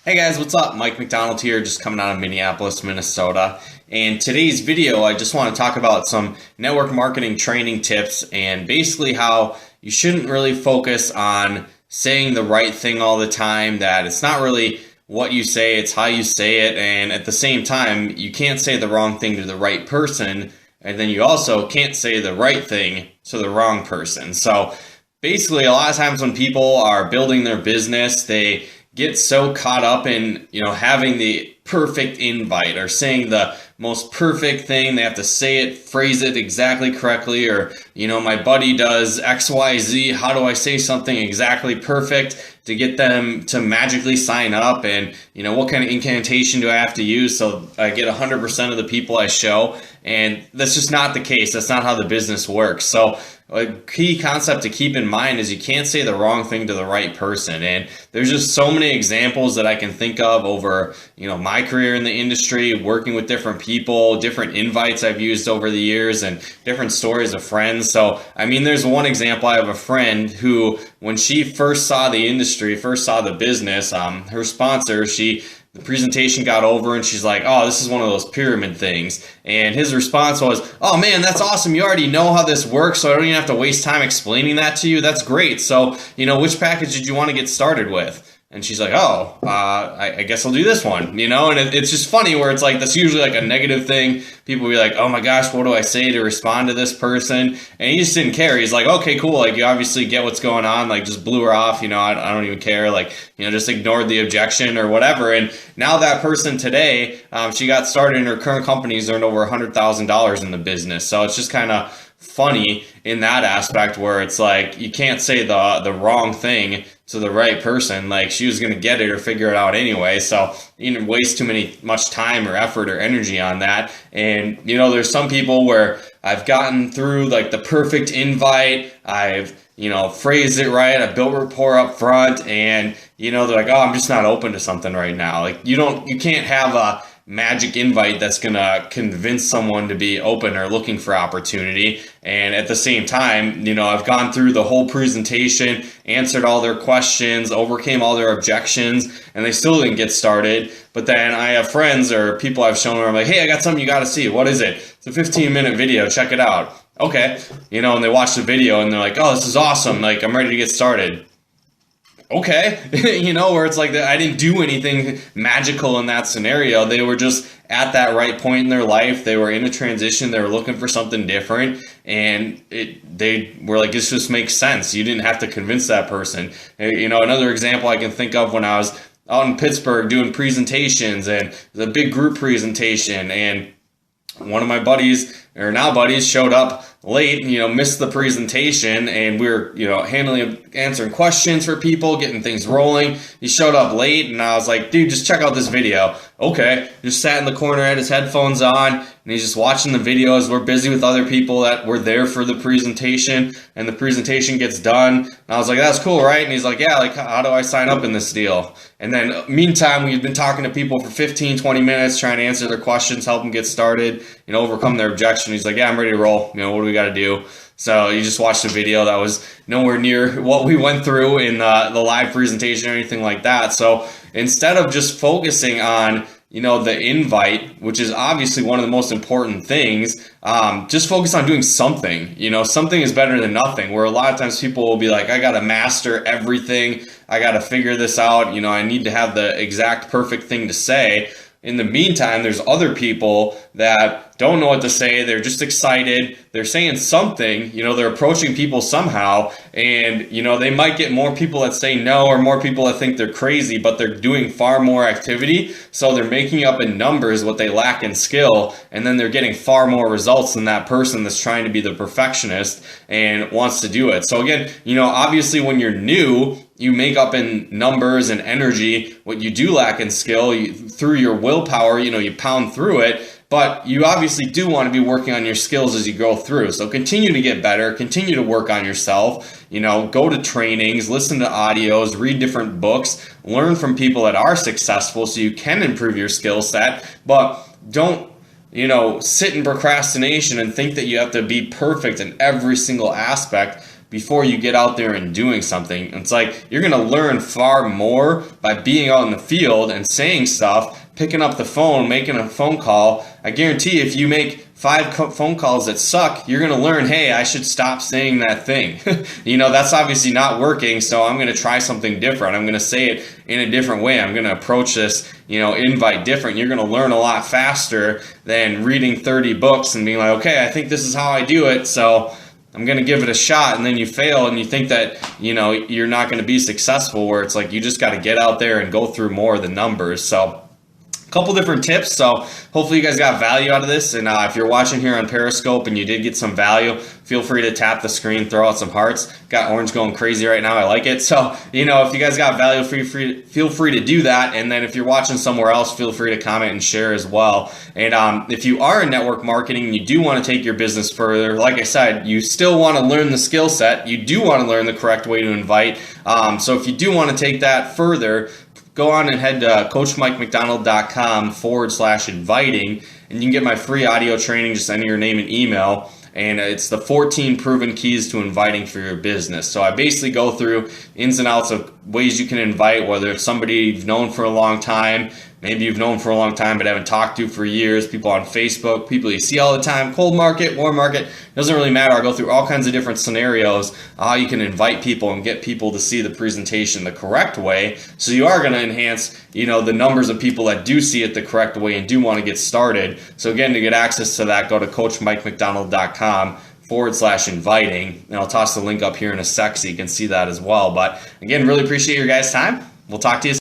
Hey guys, what's up? Mike MacDonald here, just coming out of Minneapolis, Minnesota. And today's video, I just want to talk about some network marketing training tips and basically how you shouldn't really focus on saying the right thing all the time, that it's not really what you say, it's how you say it. And at the same time, you can't say the wrong thing to the right person. And then you also can't say the right thing to the wrong person. So basically, a lot of times when people are building their business, they get so caught up in, having the perfect invite or saying the most perfect thing. They have to say it, phrase it exactly correctly, or, my buddy does XYZ. How do I say something exactly perfect to get them to magically sign up? And, what kind of incantation do I have to use so I get 100% of the people I show? And that's just not the case. That's not how the business works. So a key concept to keep in mind is you can't say the wrong thing to the right person. And there's just so many examples that I can think of over, my career in the industry, working with different people, different invites I've used over the years, and different stories of friends. So, there's one example. I have a friend who, when she first saw the industry, first saw the business, her sponsor, the presentation got over and she's like, "Oh, this is one of those pyramid things." And his response was, "Oh man, that's awesome. You already know how this works, so I don't even have to waste time explaining that to you. That's great. So, which package did you want to get started with?" And she's like, I guess I'll do this one, and it's just funny where it's like, that's usually like a negative thing. People will be like, "Oh my gosh, what do I say to respond to this person?" And he just didn't care. He's like, "Okay, cool. Like, you obviously get what's going on. Like, just blew her off. I don't even care. Like, just ignored the objection or whatever." And now that person today, she got started in her current company's earned over $100,000 in the business. So it's just kind of funny in that aspect where it's like, you can't say the wrong thing to the right person. Like, she was going to get it or figure it out anyway. So you didn't waste much time or effort or energy on that. And, there's some people where I've gotten through like the perfect invite. I've, phrased it right. I built rapport up front, and, they're like, "Oh, I'm just not open to something right now." Like, you can't have a magic invite that's going to convince someone to be open or looking for opportunity. And at the same time, I've gone through the whole presentation, answered all their questions, overcame all their objections, and they still didn't get started. But then I have friends or people I've shown where I'm like, "Hey, I got something you got to see. What is it?" "It's a 15-minute video. Check it out." "Okay." And they watch the video and they're like, "Oh, this is awesome. Like, I'm ready to get started." Okay. Where it's like that, I didn't do anything magical in that scenario. They were just at that right point in their life. They were in a transition. They were looking for something different, and they were like, "This just makes sense." You didn't have to convince that person. Another example I can think of, when I was out in Pittsburgh doing presentations, and the big group presentation, and one of my buddies, or now buddies, showed up late, missed the presentation, and we were, answering questions for people, getting things rolling. He showed up late, and I was like, "Dude, just check out this video." "Okay." Just sat in the corner, had his headphones on, and he's just watching the video as we're busy with other people that were there for the presentation, and the presentation gets done. And I was like, "That's cool, right?" And he's like, "Yeah, like, how do I sign up in this deal?" And then meantime, we've been talking to people for 15, 20 minutes, trying to answer their questions, help them get started, overcome their objection. He's like, "Yeah, I'm ready to roll. What do we got to do?" So you just watched a video that was nowhere near what we went through in the live presentation or anything like that. So instead of just focusing on, the invite, which is obviously one of the most important things, just focus on doing something. Something is better than nothing, where a lot of times people will be like, "I got to master everything. I got to figure this out. I need to have the exact perfect thing to say." In the meantime, there's other people that don't know what to say. They're just excited. They're saying something, they're approaching people somehow, and, they might get more people that say no, or more people that think they're crazy, but they're doing far more activity. So they're making up in numbers what they lack in skill, and then they're getting far more results than that person that's trying to be the perfectionist and wants to do it. So again, obviously when you're new, you make up in numbers and energy what you do lack in skill. Through your willpower, you pound through it. But you obviously do want to be working on your skills as you go through. So continue to get better, continue to work on yourself, go to trainings, listen to audios, read different books, learn from people that are successful so you can improve your skill set. But don't, sit in procrastination and think that you have to be perfect in every single aspect, before you get out there and doing something. It's like you're going to learn far more by being out in the field and saying stuff, picking up the phone, making a phone call. I guarantee if you make 5 phone calls that suck, you're going to learn, hey, I should stop saying that thing. That's obviously not working, so I'm going to try something different. I'm going to say it in a different way. I'm going to approach this, invite different. You're going to learn a lot faster than reading 30 books and being like, okay, I think this is how I do it, so I'm going to give it a shot, and then you fail and you think that, you're not going to be successful, where it's like you just got to get out there and go through more of the numbers. So couple different tips. So hopefully you guys got value out of this. And if you're watching here on Periscope and you did get some value, feel free to tap the screen, throw out some hearts. Got orange going crazy right now. I like it. So, if you guys got value, feel free to do that. And then if you're watching somewhere else, feel free to comment and share as well. And if you are in network marketing and you do want to take your business further, like I said, you still want to learn the skill set. You do want to learn the correct way to invite. So if you do want to take that further, go on and head to coachmikemcdonald.com/inviting, and you can get my free audio training. Just enter your name and email, and it's the 14 proven keys to inviting for your business. So I basically go through ins and outs of ways you can invite, whether it's somebody you've known for a long time, maybe you've known for a long time but haven't talked to for years, people on Facebook, people you see all the time, cold market, warm market, doesn't really matter. I go through all kinds of different scenarios, how you can invite people and get people to see the presentation the correct way. So you are going to enhance, the numbers of people that do see it the correct way and do want to get started. So again, to get access to that, go to coachmikemcdonald.com/inviting, and I'll toss the link up here in a sec so you can see that as well. But again, really appreciate your guys' time. We'll talk to you soon.